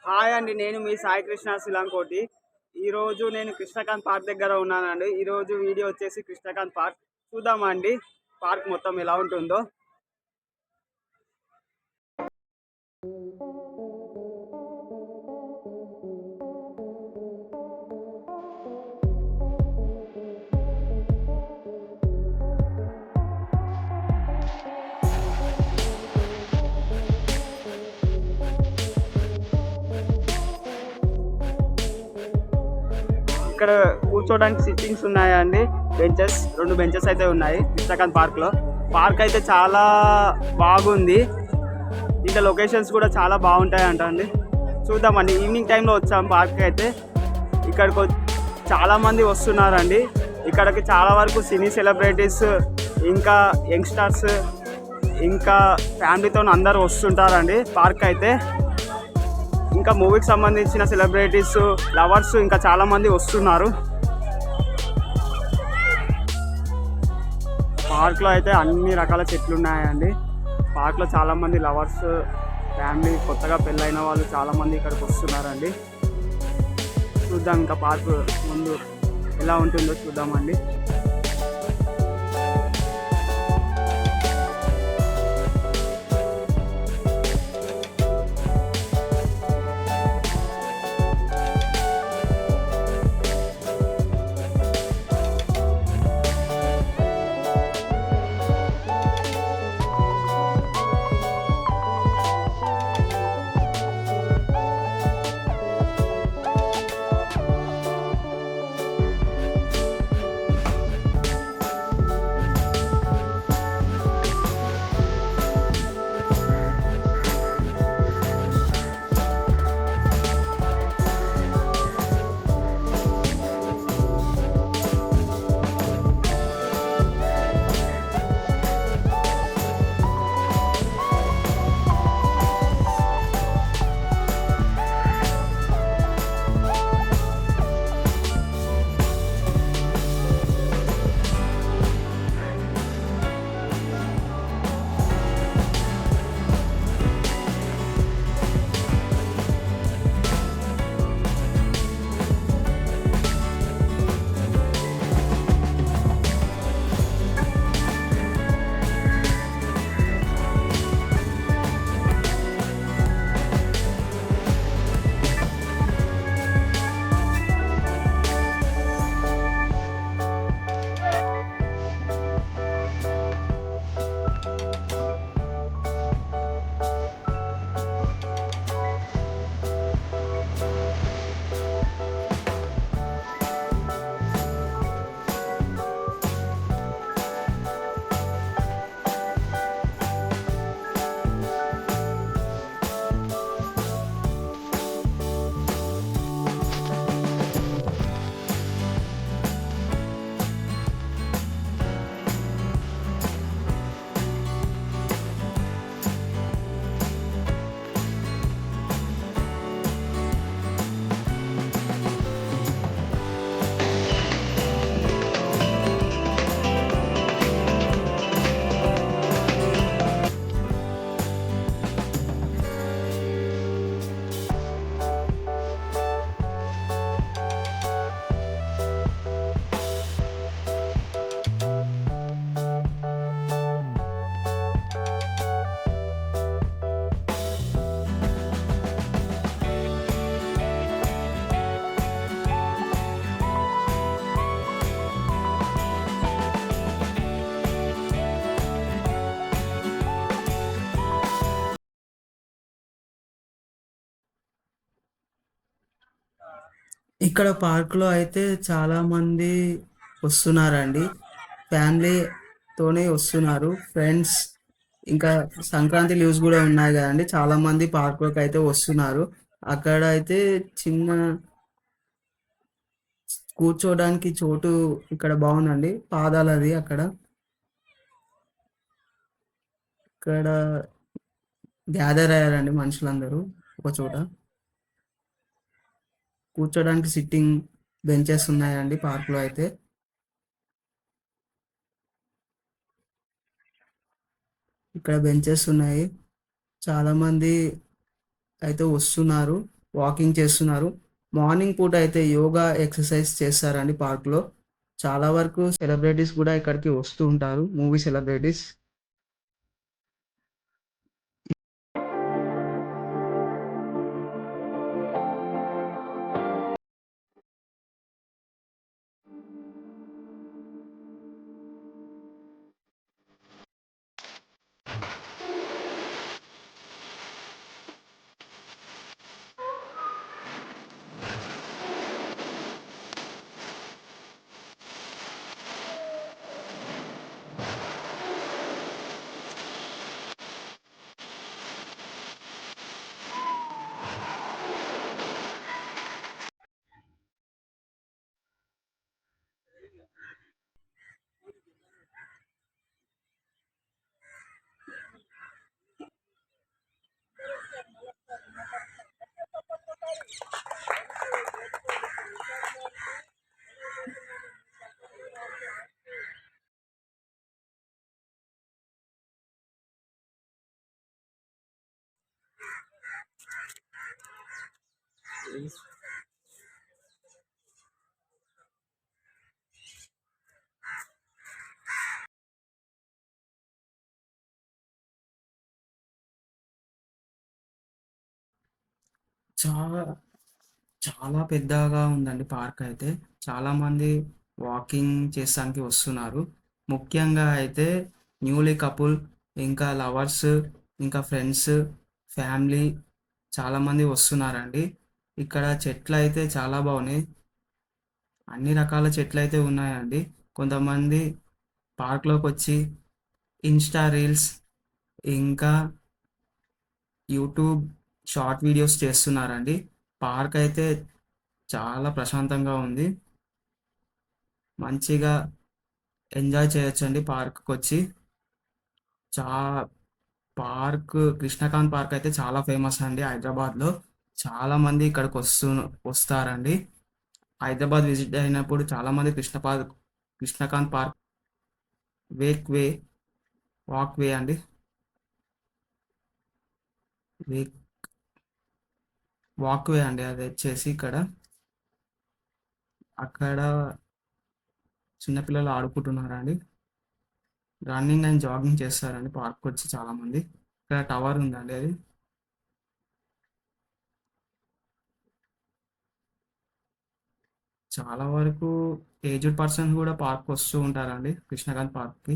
Hi అండి. నేను మీ సాయి కృష్ణ శిలంకోటి. ఈరోజు నేను కృష్ణకాంత్ పార్క్ దగ్గర ఉన్నానండి. ఈరోజు వీడియో వచ్చేసి కృష్ణకాంత్ పార్క్ చూద్దామండి. పార్క్ మొత్తం ఎలా ఉంటుందో. ఇక్కడ కూర్చోడానికి సిట్టింగ్స్ ఉన్నాయండి. రెండు బెంచెస్ అయితే ఉన్నాయి కృష్ణకాంత్ పార్క్లో. పార్క్ అయితే చాలా బాగుంది. ఇంకా లొకేషన్స్ కూడా చాలా బాగుంటాయి అండి. చూద్దామండి. ఈవినింగ్ టైంలో వచ్చాం పార్క్ అయితే. ఇక్కడికి చాలామంది వస్తున్నారండి. ఇక్కడికి చాలా వరకు సినీ సెలబ్రిటీస్, ఇంకా యంగ్స్టర్స్, ఇంకా ఫ్యామిలీతో అందరూ వస్తుంటారండి పార్క్ అయితే. ఇంకా మూవీకి సంబంధించిన సెలబ్రిటీస్, లవర్స్ ఇంకా చాలామంది వస్తున్నారు. పార్క్లో అయితే అన్ని రకాల చెట్లు ఉన్నాయండి. పార్క్లో చాలామంది లవర్స్, ఫ్యామిలీ, కొత్తగా పెళ్ళైన వాళ్ళు చాలామంది ఇక్కడికి వస్తున్నారండి. చూద్దాం ఇంకా పార్క్ ముందు ఎలా ఉంటుందో చూద్దామండి. ఇక్కడ పార్క్లో అయితే చాలా మంది వస్తున్నారండి. ఫ్యామిలీతోనే వస్తున్నారు, ఫ్రెండ్స్. ఇంకా సంక్రాంతి లీవ్స్ కూడా ఉన్నాయి కదండి. చాలా మంది పార్క్లోకి అయితే వస్తున్నారు. అక్కడ అయితే చిన్న కూర్చోడానికి చోటు ఇక్కడ బాగుందండి. పాదాలది అక్కడ ఇక్కడ గ్యాదర్ అయ్యారండి మనుషులందరూ ఒక చోట. కూర్చోడానికి సిట్టింగ్ బెంచెస్ ఉన్నాయండి పార్క్లో అయితే. ఇక్కడ బెంచెస్ ఉన్నాయి. చాలా మంది అయితే వస్తున్నారు. వాకింగ్ చేస్తున్నారు. మార్నింగ్ పూట అయితే యోగా ఎక్సర్సైజ్ చేస్తారండి పార్క్‌లో. చాలా వరకు సెలబ్రిటీస్ కూడా ఇక్కడికి వస్తూ ఉంటారు. Movie celebrities. చాలా చాలా పెద్దగా ఉందండి పార్క్ అయితే. చాలామంది వాకింగ్ చేస్తానికి వస్తున్నారు. ముఖ్యంగా అయితే న్యూలీ కపుల్, ఇంకా లవర్స్, ఇంకా ఫ్రెండ్స్, ఫ్యామిలీ చాలామంది వస్తున్నారండి. ఇక్కడ చెట్లయితే చాలా బాగున్నాయి. అన్ని రకాల చెట్లయితే ఉన్నాయండి. కొంతమంది పార్క్‌లోకి వచ్చి ఇన్‌స్టా రీల్స్, ఇంకా యూట్యూబ్ షార్ట్ వీడియోస్ చేస్తున్నారండి. పార్క్ అయితే చాలా ప్రశాంతంగా ఉంది. మంచిగా ఎంజాయ్ చేయొచ్చండి పార్క్‌కొచ్చి. చా కృష్ణకాంత్ పార్క్ అయితే చాలా ఫేమస్ అండి హైదరాబాద్‌లో. చాలామంది ఇక్కడికి వస్తారండి. హైదరాబాద్ విజిట్ అయినప్పుడు చాలామంది Krishnakant park wake way walk way అండి. వేక్ వాక్ వే అండి అది వచ్చేసి ఇక్కడ. అక్కడ చిన్నపిల్లలు ఆడుకుంటున్నారండి. రన్నింగ్ అండ్ జాగింగ్ చేస్తారండి పార్క్‌కొచ్చి చాలామంది. ఇక్కడ టవర్ ఉందండి అది. చాలా వరకు ఏజ్డ్ పర్సన్స్ కూడా పార్క్ వస్తూ ఉంటారండి కృష్ణకాంత్ పార్క్‌కి.